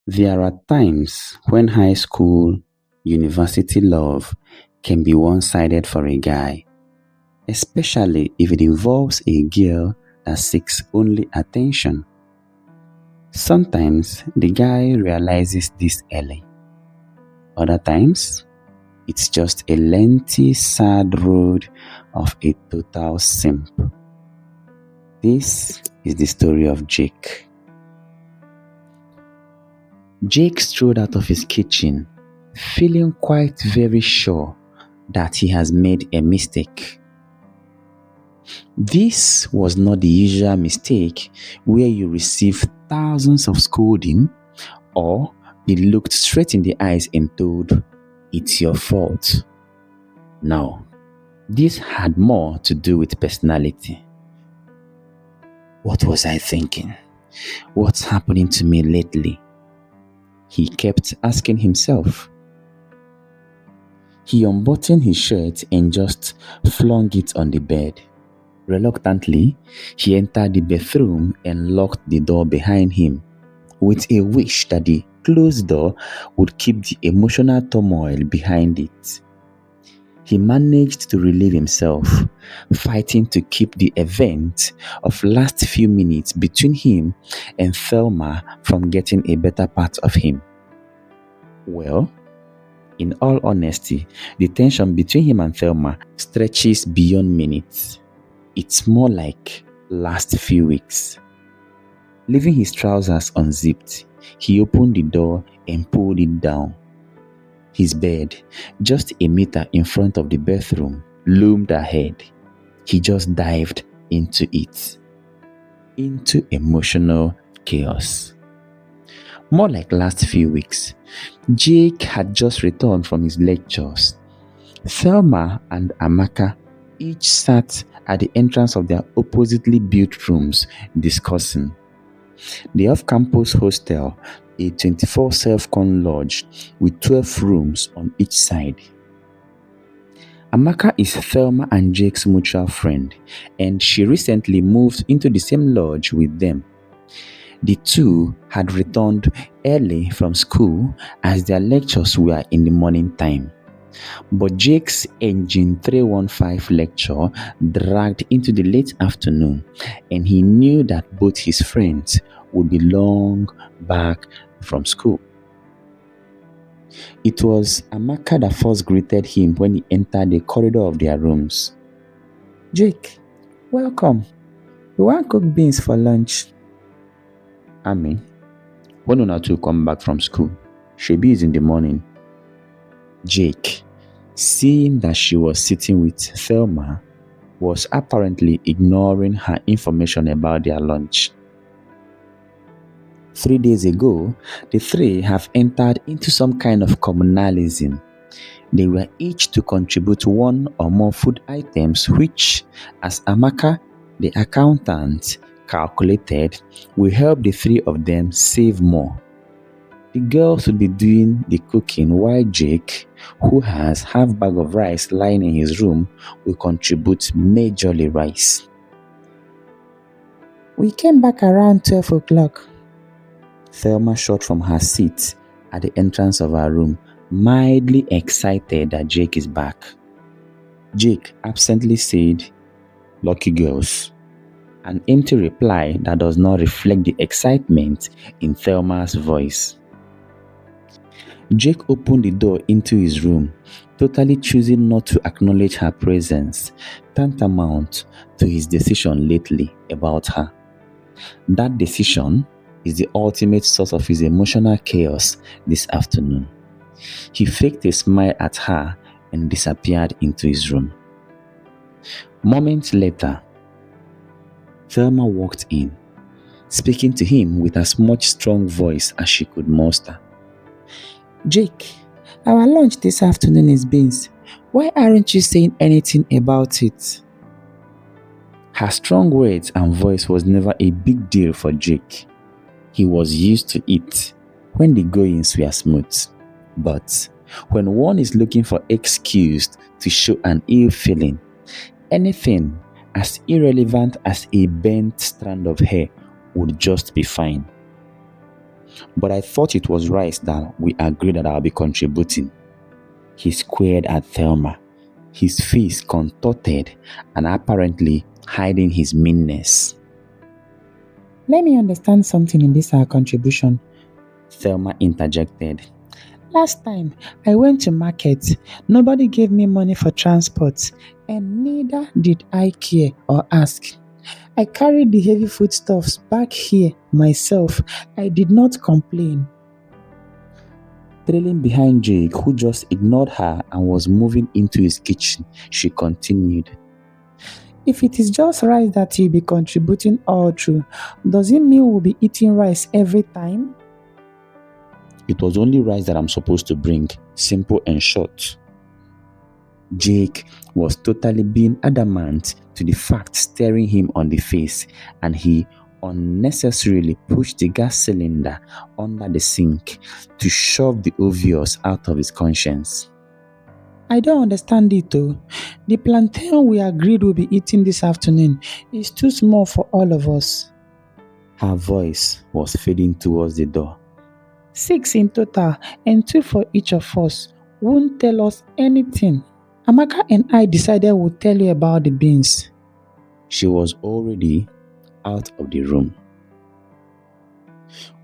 There are times when high school, university love can be one-sided for a guy, especially if it involves a girl that seeks only attention. Sometimes the guy realizes this early. Other times, it's just a lengthy, sad road of a total simp. This is the story of Jake. Jake strode out of his kitchen, feeling quite very sure that he has made a mistake. This was not the usual mistake where you receive thousands of scolding or be looked straight in the eyes and told, "It's your fault." No, this had more to do with personality. What was I thinking? What's happening to me lately? He kept asking himself. He unbuttoned his shirt and just flung it on the bed. Reluctantly, he entered the bathroom and locked the door behind him, with a wish that the closed door would keep the emotional turmoil behind it. He managed to relieve himself, fighting to keep the event of last few minutes between him and Thelma from getting a better part of him. Well, in all honesty, the tension between him and Thelma stretches beyond minutes. It's more like last few weeks. Leaving his trousers unzipped, he opened the door and pulled it down. His bed, just a meter in front of the bathroom, loomed ahead. He just dived into it. Into emotional chaos. More like last few weeks, Jake had just returned from his lectures. Thelma and Amaka each sat at the entrance of their oppositely built rooms discussing. The off-campus hostel, a 24 self-con lodge with 12 rooms on each side. Amaka is Thelma and Jake's mutual friend, and she recently moved into the same lodge with them. The two had returned early from school as their lectures were in the morning time. But Jake's Engine 315 lecture dragged into the late afternoon, and he knew that both his friends would be long back from school. It was Amaka that first greeted him when he entered the corridor of their rooms. "Jake, welcome. You want cook beans for lunch?" "Ami, when una two come back from school? Shebi is in the morning." Jake, seeing that she was sitting with Thelma, was apparently ignoring her information about their lunch. 3 days ago, the three have entered into some kind of communalism. They were each to contribute one or more food items which, as Amaka, the accountant, calculated, will help the three of them save more. The girls would be doing the cooking while Jake, who has half bag of rice lying in his room, will contribute majorly rice. "We came back around 12 o'clock. Thelma shot from her seat at the entrance of her room, mildly excited that Jake is back. Jake absently said, "Lucky girls," an empty reply that does not reflect the excitement in Thelma's voice. Jake opened the door into his room, totally choosing not to acknowledge her presence, tantamount to his decision lately about her. That decision is the ultimate source of his emotional chaos this afternoon. He faked a smile at her and disappeared into his room. Moments later, Thelma walked in, speaking to him with as much strong voice as she could muster. "Jake, our lunch this afternoon is beans. Why aren't you saying anything about it?" Her strong words and voice was never a big deal for Jake. He was used to it when the goings were smooth. But when one is looking for excuse to show an ill feeling, anything as irrelevant as a bent strand of hair would just be fine. But I thought it was rice that we agreed that I'll be contributing. He squared at Thelma, his face contorted and apparently hiding his meanness. Let me understand something in this our contribution. Thelma interjected. Last time I went to market, nobody gave me money for transport, and neither did I care or ask. I carried the heavy foodstuffs back here myself. I did not complain. Trailing behind Jake, who just ignored her and was moving into his kitchen, she continued. If it is just rice that you'll be contributing all through, does it mean we'll be eating rice every time? It was only rice that I'm supposed to bring, simple and short. Jake was totally being adamant to the fact staring him on the face, and he unnecessarily pushed the gas cylinder under the sink to shove the obvious out of his conscience. I don't understand it though. The plantain we agreed we'll be eating this afternoon is too small for all of us. Her voice was fading towards the door. 6 in total and 2 for each of us won't tell us anything. Amaka and I decided we'll tell you about the beans. She was already out of the room.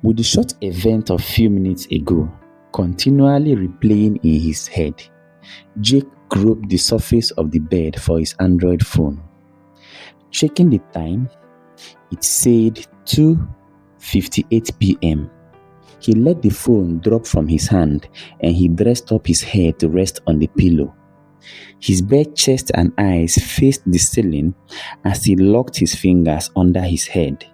With the short event of few minutes ago continually replaying in his head, Jake groped the surface of the bed for his Android phone. Checking the time, it said 2:58 p.m. He let the phone drop from his hand and he dressed up his head to rest on the pillow. His bare chest and eyes faced the ceiling as he locked his fingers under his head.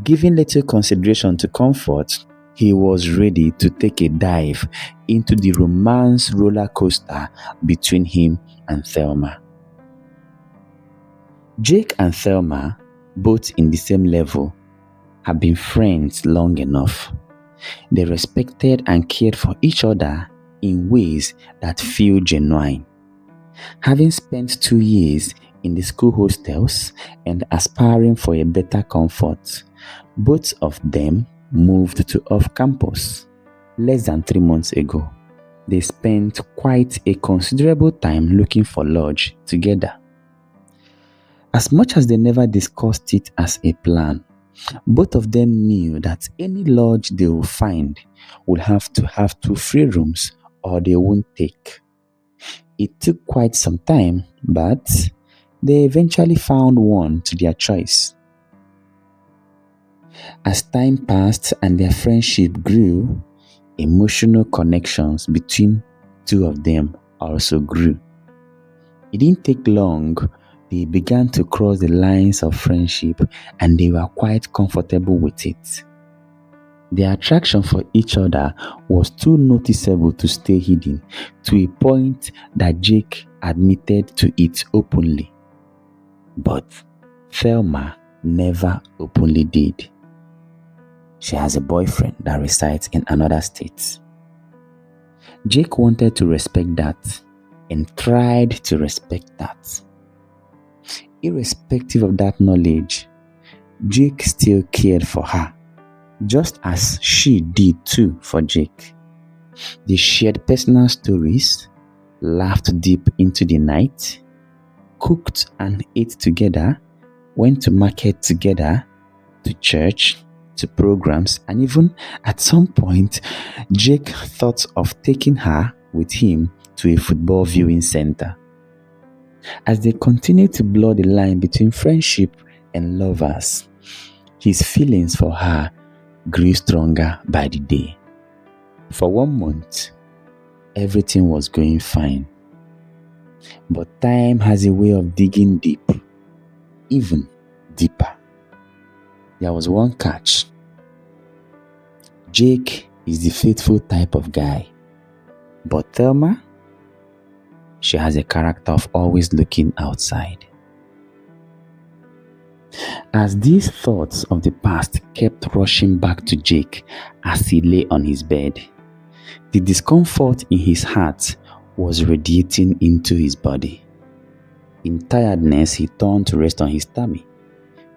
Giving little consideration to comfort, he was ready to take a dive into the romance roller coaster between him and Thelma. Jake and Thelma, both in the same level, had been friends long enough. They respected and cared for each other in ways that feel genuine. Having spent 2 years in the school hostels and aspiring for a better comfort, both of them moved to off-campus. Less than 3 months ago, they spent quite a considerable time looking for lodge together. As much as they never discussed it as a plan, both of them knew that any lodge they would find would have to have 2 free rooms or they won't take. It took quite some time, but they eventually found one to their choice. As time passed and their friendship grew, emotional connections between 2 of them also grew. It didn't take long. They began to cross the lines of friendship and they were quite comfortable with it. Their attraction for each other was too noticeable to stay hidden, to a point that Jake admitted to it openly. But Thelma never openly did. She has a boyfriend that resides in another state. Jake wanted to respect that and tried to respect that. Irrespective of that knowledge, Jake still cared for her, just as she did too for Jake. They shared personal stories, laughed deep into the night, cooked and ate together, went to market together, to church, to programs, and even at some point, Jake thought of taking her with him to a football viewing center. As they continued to blur the line between friendship and lovers, his feelings for her grew stronger by the day. For 1 month, everything was going fine. But time has a way of digging deep, even deeper. There was one catch. Jake is the faithful type of guy, but Thelma, she has a character of always looking outside. As these thoughts of the past kept rushing back to Jake as he lay on his bed, the discomfort in his heart was radiating into his body. In tiredness, he turned to rest on his tummy.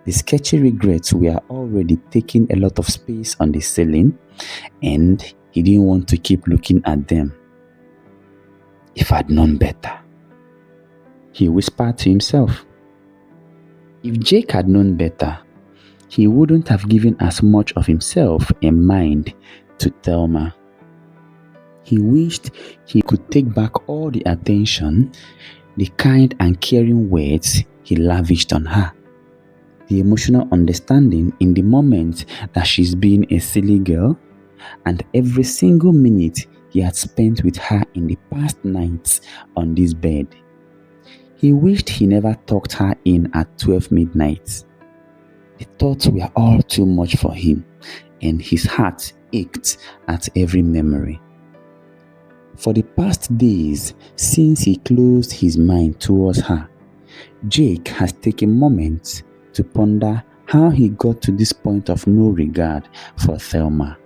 The sketchy regrets were already taking a lot of space on the ceiling, and he didn't want to keep looking at them. If I'd known better, he whispered to himself. If Jake had known better, he wouldn't have given as much of himself in mind to Thelma. He wished he could take back all the attention, the kind and caring words he lavished on her, the emotional understanding in the moment that she's being a silly girl, and every single minute he had spent with her in the past nights on this bed. He wished he never tucked her in at 12 midnight. The thoughts were all too much for him, and his heart ached at every memory. For the past days, since he closed his mind towards her, Jake has taken moments to ponder how he got to this point of no regard for Thelma.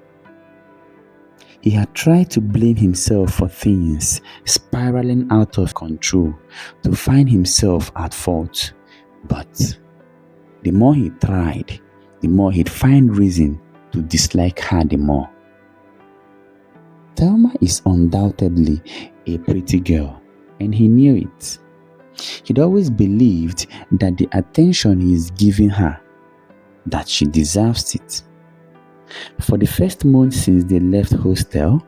He had tried to blame himself for things spiraling out of control, to find himself at fault. But the more he tried, the more he'd find reason to dislike her the more. Thelma is undoubtedly a pretty girl, and he knew it. He'd always believed that the attention he is giving her, that she deserves it. For the first month since they left hostel,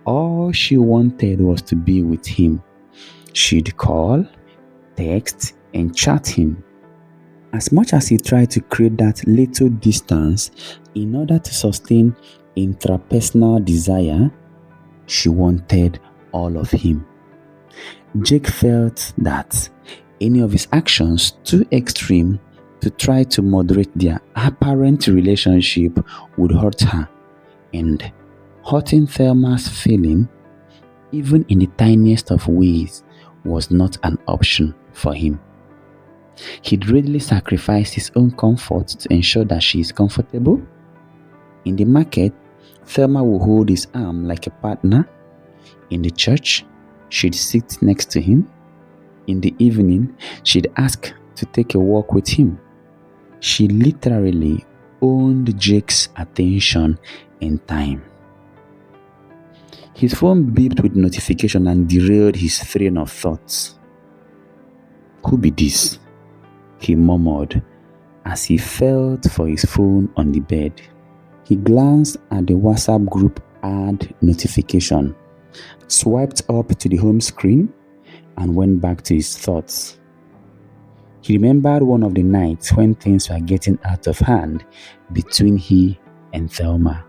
all she wanted was to be with him. She'd call, text, and chat him. As much as he tried to create that little distance in order to sustain intrapersonal desire, she wanted all of him. Jake felt that any of his actions too extreme to try to moderate their apparent relationship would hurt her, and hurting Thelma's feeling, even in the tiniest of ways, was not an option for him. He'd readily sacrifice his own comfort to ensure that she is comfortable. In the market, Thelma would hold his arm like a partner. In the church, she'd sit next to him. In the evening, she'd ask to take a walk with him. She literally owned Jake's attention and time. His phone beeped with notification and derailed his train of thoughts. Who be this? He murmured as he felt for his phone on the bed. He glanced at the WhatsApp group ad notification, swiped up to the home screen, and went back to his thoughts. He remembered one of the nights when things were getting out of hand between he and Thelma.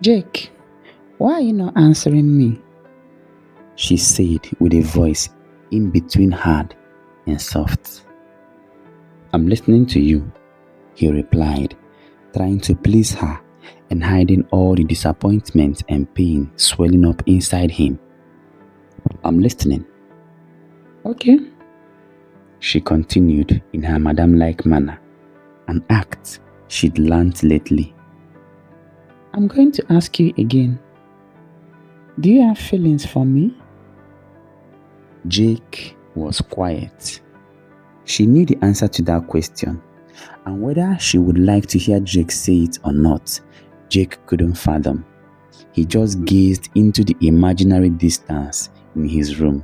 Jake, why are you not answering me? She said with a voice in between hard and soft. I'm listening to you, he replied, trying to please her and hiding all the disappointment and pain swelling up inside him. I'm listening. Okay. She continued in her madam-like manner, an act she'd learnt lately. I'm going to ask you again. Do you have feelings for me? Jake was quiet. She knew the answer to that question, and whether she would like to hear Jake say it or not, Jake couldn't fathom. He just gazed into the imaginary distance in his room.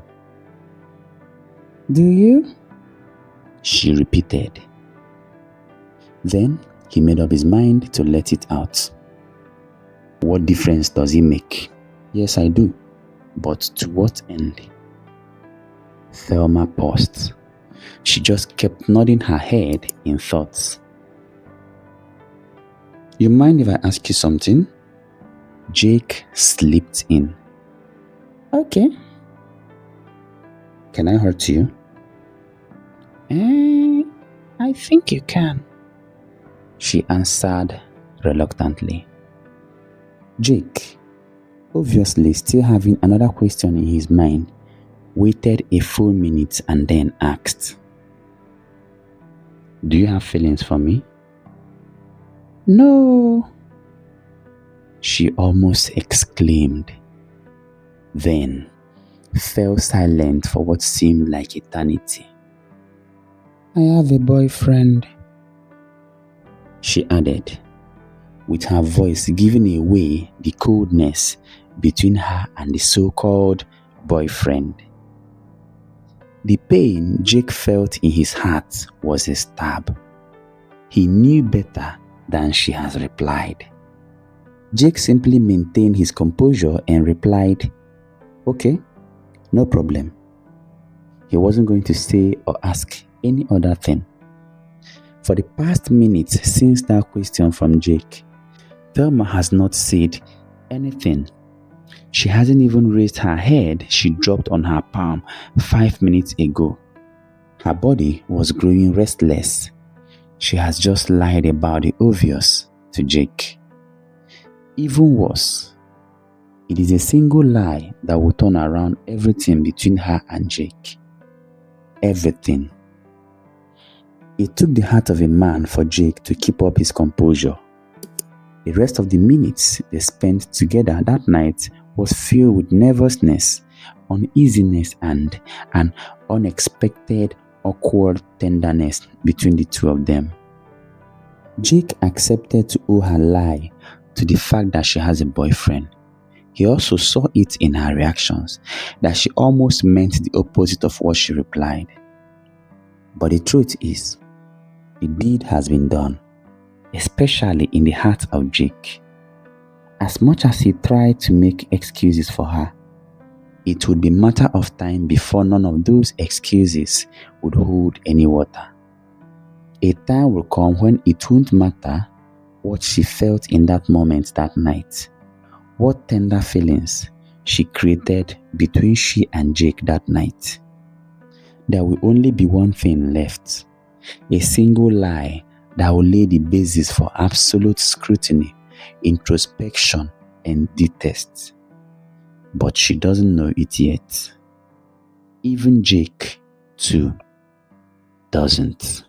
Do you? She repeated. Then he made up his mind to let it out. What difference does it make? Yes, I do. But to what end? Thelma paused. She just kept nodding her head in thoughts. You mind if I ask you something? Jake slipped in. Okay. Can I hurt you? I think you can. She answered reluctantly. Jake, obviously still having another question in his mind, waited a full minute and then asked, Do you have feelings for me? No. She almost exclaimed, then fell silent for what seemed like eternity. I have a boyfriend. she added, with her voice giving away the coldness between her and the so-called boyfriend. The pain Jake felt in his heart was a stab. He knew better than she has replied. Jake simply maintained his composure and replied, "Okay, no problem." He wasn't going to say or ask any other thing. For the past minutes since that question from Jake, Thelma has not said anything. She hasn't even raised her head she dropped on her palm 5 minutes ago. Her body was growing restless. She has just lied about the obvious to Jake. Even worse, it is a single lie that will turn around everything between her and Jake. Everything. It took the heart of a man for Jake to keep up his composure. The rest of the minutes they spent together that night was filled with nervousness, uneasiness, and an unexpected, awkward tenderness between the two of them. Jake accepted to owe her lie to the fact that she has a boyfriend. He also saw it in her reactions that she almost meant the opposite of what she replied. But the truth is, the deed has been done, especially in the heart of Jake. As much as he tried to make excuses for her, it would be a matter of time before none of those excuses would hold any water. A time will come when it won't matter what she felt in that moment that night, what tender feelings she created between she and Jake that night. There will only be one thing left, a single lie that will lay the basis for absolute scrutiny, introspection, and detest. But she doesn't know it yet. Even Jake, too, doesn't.